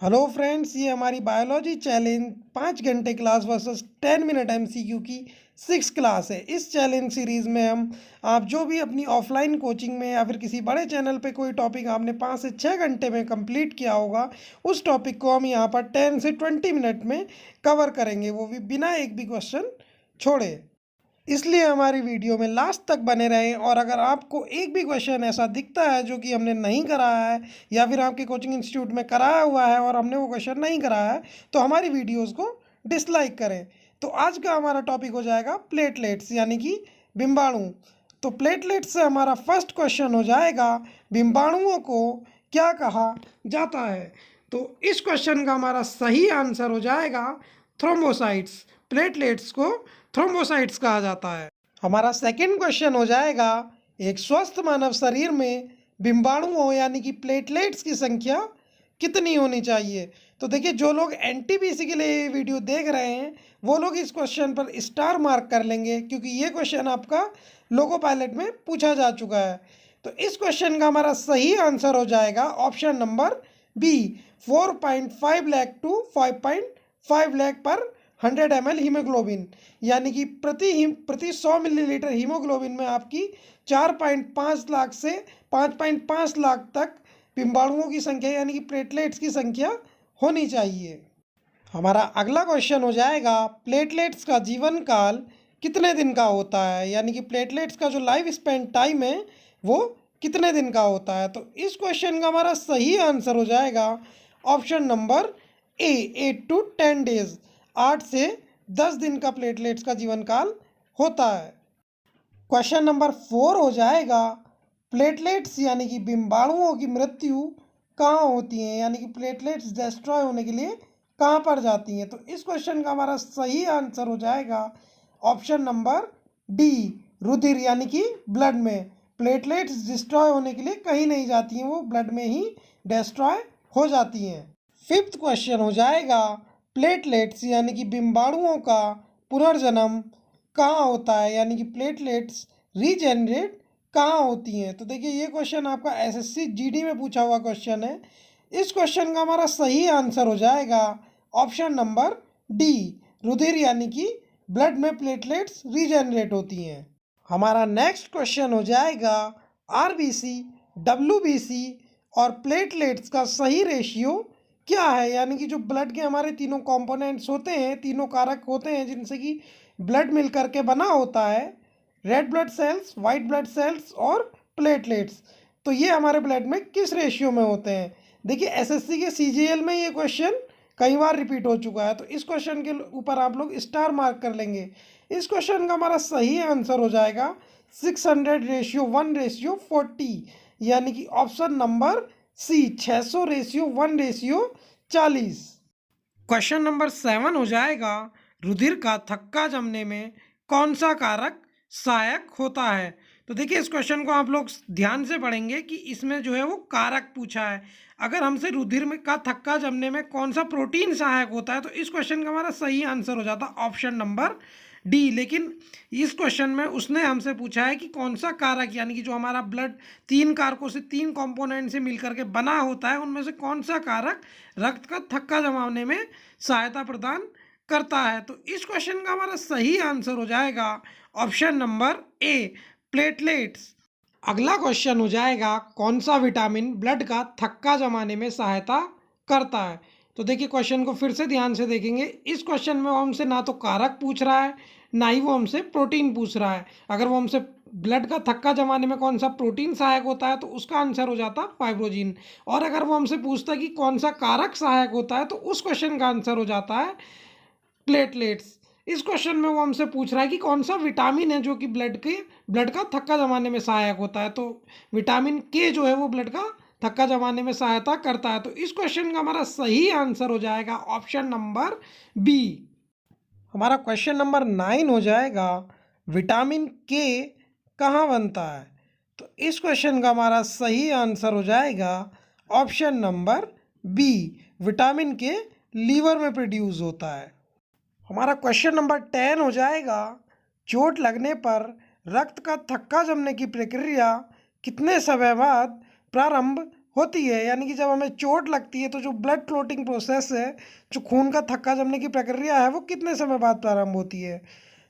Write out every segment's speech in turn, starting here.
Hello friends, ये हमारी biology challenge 5 घंटे क्लास वर्सेस 10 मिनट एमसीक्यू की 6 क्लास है। इस चैलेंज सीरीज़ में हम आप जो भी अपनी ऑफलाइन कोचिंग में या फिर किसी बड़े चैनल पे कोई टॉपिक आपने 5 से 6 घंटे में कंप्लीट किया होगा, उस टॉपिक को हम यहाँ पर 10 से 20 मिनट में कवर करेंगे, वो भी बिना एक भी क्वेश्चन छोड़े। इसलिए हमारी वीडियो में लास्ट तक बने रहें। और अगर आपको एक भी क्वेश्चन ऐसा दिखता है जो कि हमने नहीं कराया है या फिर आपके कोचिंग इंस्टीट्यूट में कराया हुआ है और हमने वो क्वेश्चन नहीं कराया है, तो हमारी वीडियोस को डिसलाइक करें। तो आज का हमारा टॉपिक हो जाएगा प्लेटलेट्स यानी कि बिंबाणु। तो प्लेटलेट्स से हमारा फर्स्ट क्वेश्चन हो जाएगा, बिंबाणुओं को क्या कहा जाता है। तो इस क्वेश्चन का हमारा सही आंसर हो जाएगा थ्रोम्बोसाइट्स। प्लेटलेट्स को थ्रोम्बोसाइट्स कहा जाता है। हमारा सेकंड क्वेश्चन हो जाएगा, एक स्वस्थ मानव शरीर में बिंबाणुओं यानी कि प्लेटलेट्स की संख्या कितनी होनी चाहिए। तो देखिए, जो लोग एनटीपीसी के लिए ये वीडियो देख रहे हैं वो लोग इस क्वेश्चन पर स्टार मार्क कर लेंगे, क्योंकि ये क्वेश्चन आपका लोको पायलट में पूछा जा चुका है। तो इस क्वेश्चन का हमारा सही आंसर हो जाएगा option number B, 4.5 lakh to 5.5 lakh पर 100 ml हीमोग्लोबिन, यानी कि प्रति 100 मिलीलीटर हीमोग्लोबिन में आपकी 4.5 लाख से 5.5 लाख तक बिंबाणुओं की संख्या यानी कि प्लेटलेट्स की संख्या होनी चाहिए। हमारा अगला क्वेश्चन हो जाएगा, प्लेटलेट्स का जीवन काल कितने दिन का होता है, यानी कि प्लेटलेट्स का जो लाइफ स्पेन टाइम है वो कितने दिन का होता है। तो इस क्वेश्चन का हमारा सही आंसर हो जाएगा option number A, 8 to 10 days. 8 से 10 दिन का प्लेटलेट्स का जीवन काल होता है। क्वेश्चन नंबर 4 हो जाएगा, प्लेटलेट्स यानी कि बिंबाणुओं की मृत्यु कहाँ होती है, यानी कि प्लेटलेट्स डिस्ट्रॉय होने के लिए कहाँ पर जाती हैं। तो इस क्वेश्चन का हमारा सही आंसर हो जाएगा ऑप्शन नंबर डी, रुधिर यानी कि ब्लड में। प्लेटलेट्स डिस्ट्रॉय होने के लिए कहीं नहीं जाती हैं, वो ब्लड में ही डिस्ट्रॉय हो जाती हैं। फिफ्थ क्वेश्चन हो जाएगा, प्लेटलेट्स यानी कि बिंबाणुओं का पुनर्जन्म कहाँ होता है, यानी कि प्लेटलेट्स रीजेनरेट कहाँ होती हैं। तो देखिए, ये क्वेश्चन आपका एसएससी जीडी में पूछा हुआ क्वेश्चन है। इस क्वेश्चन का हमारा सही आंसर हो जाएगा ऑप्शन नंबर डी, रुधिर यानी कि ब्लड में प्लेटलेट्स रीजेनरेट होती हैं। हमारा नेक्स्ट क्वेश्चन हो जाएगा, आरबीसी, डब्ल्यूबीसी और प्लेटलेट्स का सही रेशियो क्या है, यानी कि जो ब्लड के हमारे तीनों कंपोनेंट्स होते हैं, तीनों कारक होते हैं जिनसे कि ब्लड मिल करके बना होता है, red blood cells, white blood cells और प्लेटलेट्स, तो ये हमारे ब्लड में किस रेशियो में होते हैं। देखिए, एसएससी के सीजीएल में ये क्वेश्चन कई बार रिपीट हो चुका है, तो इस क्वेश्चन के ऊपर आप लोग स्टार मार्क कर लेंगे। इस क्वेश्चन का हमारा सही आंसर हो जाएगा 600:1:40, यानी कि option number C, 600:1:40। Question number 7 हो जाएगा, रुधिर का थक्का जमने में कौन सा कारक सहायक होता है। तो देखिए, इस क्वेश्चन को आप लोग ध्यान से पढ़ेंगे कि इसमें जो है वो कारक पूछा है। अगर हमसे रुधिर में का थक्का जमने में कौन सा प्रोटीन सहायक होता है, तो इस क्वेश्चन का हमारा सही आंसर हो जाता ऑप्शन नंबर डी। लेकिन इस क्वेश्चन में उसने हमसे पूछा है कि कौन सा कारक, यानी कि जो हमारा ब्लड 3 कारकों से, 3 कंपोनेंट से मिलकर के बना होता है, उनमें से कौन सा कारक रक्त का थक्का जमाने में सहायता प्रदान करता है। तो इस क्वेश्चन का हमारा सही आंसर हो जाएगा ऑप्शन नंबर ए, प्लेटलेट्स। अगला क्वेश्चन हो जाएगा, कौन सा विटामिन ब्लड का थक्का जमाने में सहायता करता है। तो देखिए, क्वेश्चन को फिर से ध्यान से देखेंगे। इस क्वेश्चन में वो हमसे ना तो कारक पूछ रहा है, ना ही वो हमसे प्रोटीन पूछ रहा है। अगर वो हमसे ब्लड का थक्का जमाने में कौन सा प्रोटीन सहायक होता है, तो उसका आंसर हो जाता फाइब्रोजिन। और अगर वो हमसे पूछता है कि कौन सा कारक सहायक होता है, तो उस क्वेश्चन का आंसर हो जाता है प्लेटलेट्स। इस क्वेश्चन में वो हमसे पूछ रहा है कि कौन सा विटामिन है जो कि ब्लड का थक्का जमाने में सहायक होता है। तो विटामिन के जो है वो ब्लड का थक्का जमाने में सहायता करता है। तो इस क्वेश्चन का हमारा सही आंसर हो जाएगा ऑप्शन नंबर बी। हमारा क्वेश्चन नंबर 9 हो जाएगा, विटामिन के कहाँ बनता है। तो इस क्वेश्चन का हमारा सही आंसर हो जाएगा ऑप्शन नंबर बी, विटामिन के लीवर में प्रोड्यूस होता है। हमारा क्वेश्चन नंबर 10 हो जाएगा, चोट लगने पर रक्त का थक्का जमने की प्रक्रिया कितने समय बाद प्रारंभ होती है, यानी कि जब हमें चोट लगती है तो जो ब्लड क्लॉटिंग प्रोसेस है, जो खून का थक्का जमने की प्रक्रिया है, वो कितने समय बाद प्रारंभ होती है?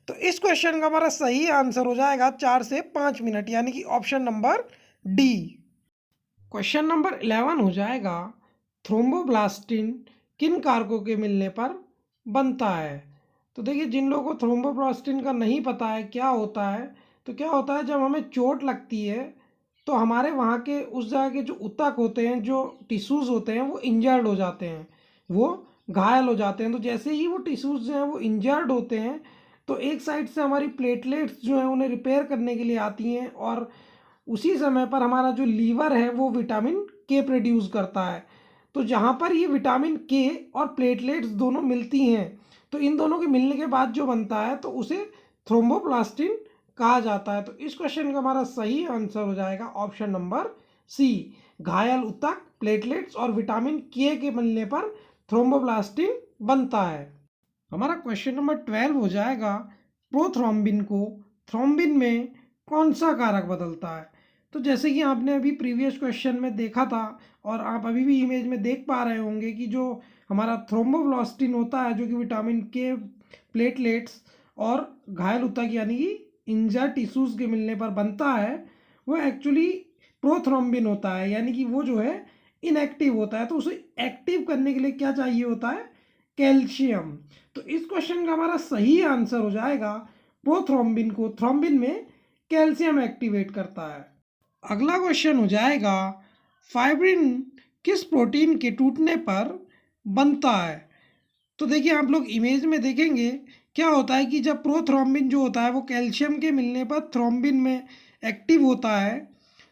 तो इस क्वेश्चन का हमारा सही आंसर हो जाएगा 4 से 5 मिनट, यानी कि option number D. Question number 11 हो जाएगा, थ्रोम्बोब्लास्टिन किन कारकों के मिलने पर बनता है? तो देखिए, जिन लोगों को थ्रोम्बोब्लास्टिन का नहीं पता है क्या होता है, तो क्या होता है, जब हमें चोट लगती है तो हमारे वहाँ के उस जगह के जो ऊतक होते हैं, जो टिश्यूज़ होते हैं, वो इंजर्ड हो जाते हैं, वो घायल हो जाते हैं। तो जैसे ही वो टिश्यूज़ जो हैं वो इंजर्ड होते हैं, तो एक साइड से हमारी प्लेटलेट्स जो हैं उन्हें रिपेयर करने के लिए आती हैं, और उसी समय पर हमारा जो लीवर है वो विटामिन के प्रोड्यूस करता है। तो जहाँ पर ये विटामिन के और प्लेटलेट्स दोनों मिलती हैं, तो इन दोनों के मिलने के बाद जो बनता है तो उसे थ्रोम्बोप्लास्टिन कहा जाता है। तो इस क्वेश्चन का हमारा सही आंसर हो जाएगा ऑप्शन नंबर सी। घायल ऊतक, प्लेटलेट्स और विटामिन के मिलने पर थ्रोम्बोप्लास्टिन बनता है। हमारा क्वेश्चन नंबर 12 हो जाएगा, प्रोथ्रोम्बिन को थ्रोम्बिन में कौन सा कारक बदलता है? तो जैसे कि आपने अभी प्रीवियस क्वेश्चन में देखा था, और आप अभी भी इमेज में देख पा रहे होंगे कि जो हमारा थ्रोम्बोप्लास्टिन होता है, जो कि विटामिन के, प्लेटलेट्स और घायल ऊतक यानी कि इंजर्ड टिश्यूज़ के मिलने पर बनता है, वो एक्चुअली प्रोथ्रोम्बिन होता है, यानी कि वो जो है इनएक्टिव होता है। तो उसे एक्टिव करने के लिए क्या चाहिए होता है? कैल्शियम। तो इस क्वेश्चन का हमारा सही आंसर हो जाएगा, प्रोथ्रोम्बिन को थ्रोम्बिन में कैल्शियम एक्टिवेट करता है। अगला क्वेश्चन हो जाएगा, फाइब्रिन किस प्रोटीन के टूटने पर बनता है? तो देखिए, आप लोग इमेज में देखेंगे क्या होता है कि जब प्रोथ्रोम्बिन जो होता है वो कैल्शियम के मिलने पर थ्रोम्बिन में एक्टिव होता है,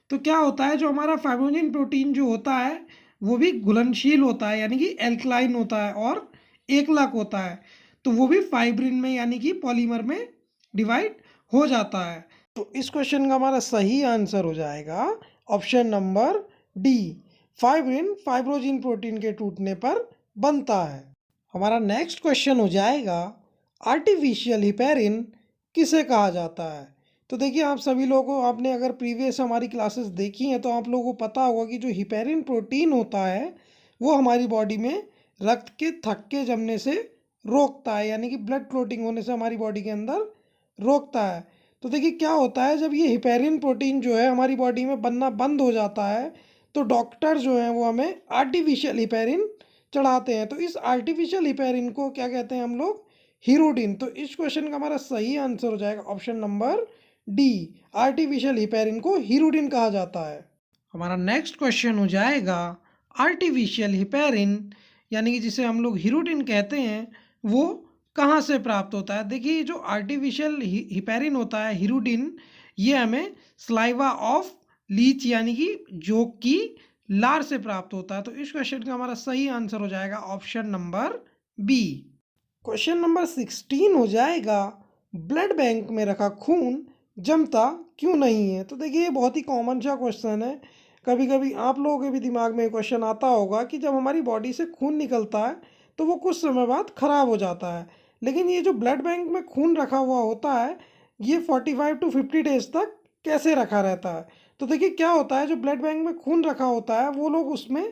तो क्या होता है, जो हमारा फाइब्रोजिन प्रोटीन जो होता है वो भी घुलनशील होता है, यानी कि एल्कलाइन होता है और एकलक होता है। तो वो भी फाइब्रिन में यानी कि पॉलीमर में डिवाइड हो जाता है। तो इस क्वेश्चन का हमारा सही आंसर हो जाएगा option number D. Fibrin fibrinogen protein के टूटने पर बनता है। हमारा नेक्स्ट क्वेश्चन हो जाएगा, आर्टिफिशियल हिपेरिन किसे कहा जाता है? तो देखिए, आप सभी लोगों को, आपने अगर प्रीवियस हमारी क्लासेस देखी हैं तो आप लोगों को पता होगा कि जो हिपेरिन प्रोटीन होता है वो हमारी बॉडी में रक्त के थक्के जमने से रोकता है, यानी कि ब्लड क्लॉटिंग होने से हमारी बॉडी के अंदर रोकता है। तो देखिए, क्या होता है, जब ये हिपेरिन प्रोटीन जो है हमारी बॉडी में बनना बंद हो जाता है, तो डॉक्टर जो हैं वो हमें आर्टिफिशियल हिपेरिन चढ़ाते हैं। तो इस आर्टिफिशियल हिपेरिन को क्या कहते हैं हम लोग? हीरोडिन। तो इस क्वेश्चन का हमारा सही आंसर हो जाएगा option number D. Artificial heparin को हीरोडिन कहा जाता है। हमारा नेक्स्ट क्वेश्चन हो जाएगा, आर्टिफिशियल हिपेरिन यानी कि जिसे हम लोग हीरोडिन कहते हैं, वो कहाँ से प्राप्त होता है? देखिए, जो आर्टिफिशियल हिपेरिन होता है, हीरोडिन, ये हमें स्लाइवा ऑफ लीच यानी कि जोक की लार से प्राप्त होता है। तो इस क्वेश्चन का हमारा सही आंसर हो जाएगा option number B. Question number 16 हो जाएगा, ब्लड बैंक में रखा खून जमता क्यों नहीं है? तो देखिए, ये बहुत ही कॉमन सा क्वेश्चन है। कभी कभी आप लोगों के भी दिमाग में क्वेश्चन आता होगा कि जब हमारी बॉडी से खून निकलता है तो वो कुछ समय बाद खराब हो जाता है, लेकिन ये जो ब्लड बैंक में खून रखा हुआ होता है, ये 45 टू 50 डेज तक कैसे रखा रहता है? तो देखिए, क्या होता है, जो ब्लड बैंक में खून रखा होता है वो लोग उसमें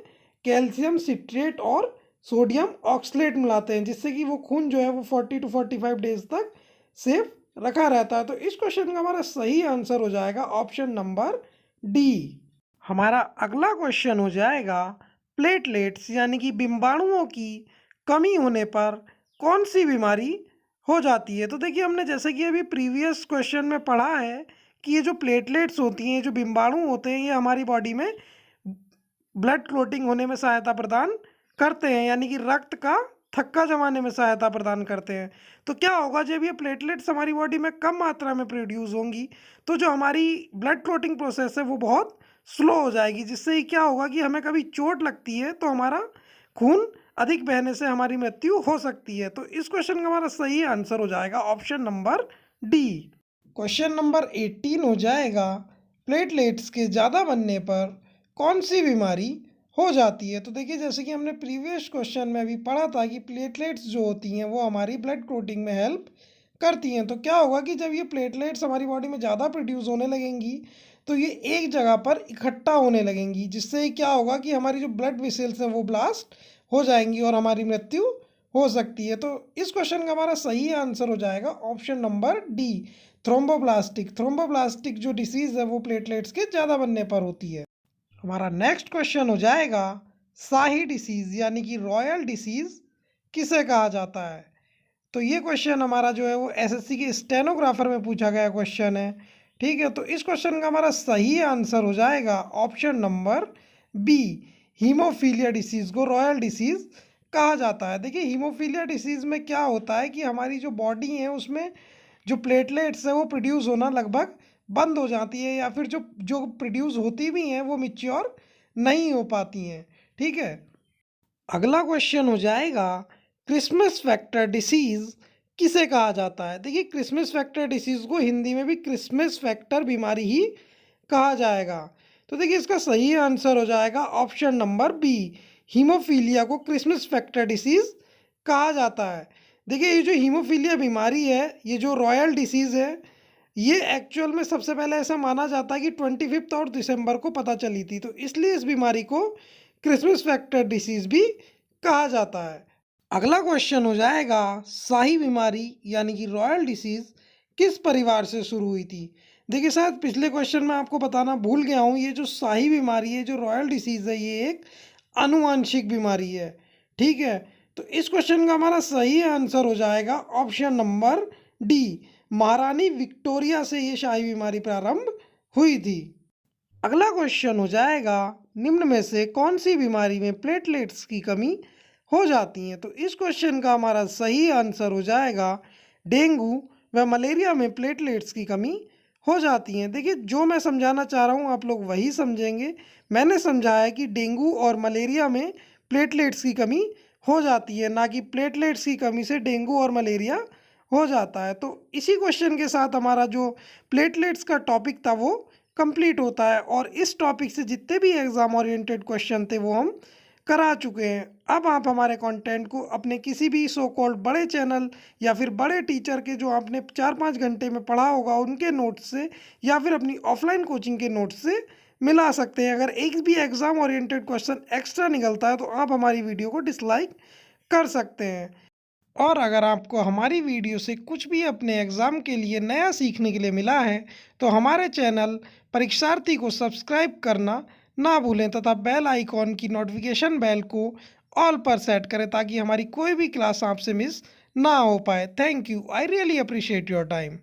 कैल्शियम सिट्रेट और सोडियम ऑक्सलेट मिलाते हैं, जिससे कि वो खून जो है वो 40 टू 45 डेज तक सेफ रखा रहता है। तो इस क्वेश्चन का हमारा सही आंसर हो जाएगा ऑप्शन नंबर डी। हमारा अगला क्वेश्चन हो जाएगा, प्लेटलेट्स यानी कि बिंबाणुओं की कमी होने पर कौन सी बीमारी हो जाती है? तो देखिए, हमने जैसे कि अभी प्रीवियस क्वेश्चन में पढ़ा है कि ये जो प्लेटलेट्स होती हैं, जो बिंबाणु होते हैं, ये हमारी बॉडी में ब्लड क्लॉटिंग होने में सहायता प्रदान करते हैं, यानी कि रक्त का थक्का जमाने में सहायता प्रदान करते हैं। तो क्या होगा, जब ये प्लेटलेट्स हमारी बॉडी में कम मात्रा में प्रोड्यूस होंगी तो जो हमारी ब्लड क्लॉटिंग प्रोसेस है वो बहुत स्लो हो जाएगी, जिससे ही क्या होगा कि हमें कभी चोट लगती है तो हमारा खून अधिक बहने से हमारी मृत्यु हो सकती है। तो इस क्वेश्चन का हमारा सही आंसर हो जाएगा option number D. Question number 18 हो जाएगा, प्लेटलेट्स के ज़्यादा बनने पर कौन सी बीमारी हो जाती है? तो देखिए, जैसे कि हमने प्रीवियस क्वेश्चन में अभी पढ़ा था कि प्लेटलेट्स जो होती हैं वो हमारी ब्लड क्लॉटिंग में हेल्प करती हैं। तो क्या होगा कि जब ये प्लेटलेट्स हमारी बॉडी में ज़्यादा प्रोड्यूस होने लगेंगी तो ये एक जगह पर इकट्ठा होने लगेंगी, जिससे क्या होगा कि हमारी जो ब्लड वेसल्स हैं वो ब्लास्ट हो जाएंगी और हमारी मृत्यु हो सकती है। तो इस क्वेश्चन का हमारा सही आंसर हो जाएगा option number D, thromboplastic. Thromboplastic जो डिसीज़ है वो प्लेटलेट्स के ज़्यादा बनने पर होती है। हमारा नेक्स्ट क्वेश्चन हो जाएगा, शाही डिसीज़ यानी कि रॉयल डिसीज़ किसे कहा जाता है? तो ये क्वेश्चन हमारा जो है वो एसएससी के स्टेनोग्राफर में पूछा गया क्वेश्चन है। ठीक है, तो इस क्वेश्चन का हमारा सही आंसर हो जाएगा option number B, haemophilia disease को रॉयल डिसीज़ कहा जाता है। देखिए हीमोफीलिया डिसीज़ में क्या होता है कि हमारी जो बॉडी है उसमें जो प्लेटलेट्स है वो प्रोड्यूस होना लगभग बंद हो जाती है, या फिर जो जो प्रोड्यूस होती भी हैं वो मिच्योर नहीं हो पाती हैं। ठीक है, अगला क्वेश्चन हो जाएगा, क्रिसमस फैक्टर डिसीज़ किसे कहा जाता है? देखिए क्रिसमस फैक्टर डिसीज़ को हिंदी में भी क्रिसमस फैक्टर बीमारी ही कहा जाएगा। तो देखिए इसका सही आंसर हो जाएगा ऑप्शन नंबर बी, हीमोफीलिया को क्रिसमस फैक्टर डिसीज़ कहा जाता है। देखिए ये जो हीमोफीलिया बीमारी है, ये जो रॉयल डिसीज़ है, ये एक्चुअल में सबसे पहले ऐसा माना जाता है कि 25 और दिसंबर को पता चली थी, तो इसलिए इस बीमारी को क्रिसमस फैक्टर डिसीज़ भी कहा जाता है। अगला क्वेश्चन हो जाएगा, शाही बीमारी यानी कि रॉयल डिसीज़ किस परिवार से शुरू हुई थी? देखिए शायद पिछले क्वेश्चन में आपको बताना भूल गया हूँ, ये जो शाही बीमारी है, जो रॉयल डिसीज़ है, ये एक आनुवांशिक बीमारी है। ठीक है, तो इस क्वेश्चन का हमारा सही आंसर हो जाएगा ऑप्शन नंबर डी, महारानी विक्टोरिया से ये शाही बीमारी प्रारंभ हुई थी। अगला क्वेश्चन हो जाएगा, निम्न में से कौन सी बीमारी में प्लेटलेट्स की कमी हो जाती है? तो इस क्वेश्चन का हमारा सही आंसर हो जाएगा, डेंगू व मलेरिया में प्लेटलेट्स की कमी हो जाती है। देखिए जो मैं समझाना चाह रहा हूँ आप लोग वही समझेंगे। मैंने समझाया कि डेंगू और मलेरिया में प्लेटलेट्स की कमी हो जाती है, ना कि प्लेटलेट्स की कमी से डेंगू और मलेरिया हो जाता है। तो इसी क्वेश्चन के साथ हमारा जो प्लेटलेट्स का टॉपिक था वो कंप्लीट होता है, और इस टॉपिक से जितने भी एग्ज़ाम ओरिएंटेड क्वेश्चन थे वो हम करा चुके हैं। अब आप हमारे कंटेंट को अपने किसी भी सो कॉल्ड बड़े चैनल या फिर बड़े टीचर के जो आपने 4-5 घंटे में पढ़ा होगा उनके नोट्स से, या फिर अपनी ऑफलाइन कोचिंग के नोट्स से मिला सकते हैं। अगर एक भी एग्ज़ाम ओरिएंटेड क्वेश्चन एक्स्ट्रा निकलता है तो आप हमारी वीडियो को डिसलाइक कर सकते हैं। और अगर आपको हमारी वीडियो से कुछ भी अपने एग्ज़ाम के लिए नया सीखने के लिए मिला है तो हमारे चैनल परीक्षार्थी को सब्सक्राइब करना ना भूलें, तथा बेल आइकॉन की नोटिफिकेशन बेल को ऑल पर सेट करें ताकि हमारी कोई भी क्लास आपसे मिस ना हो पाए। Thank you, I really appreciate your time.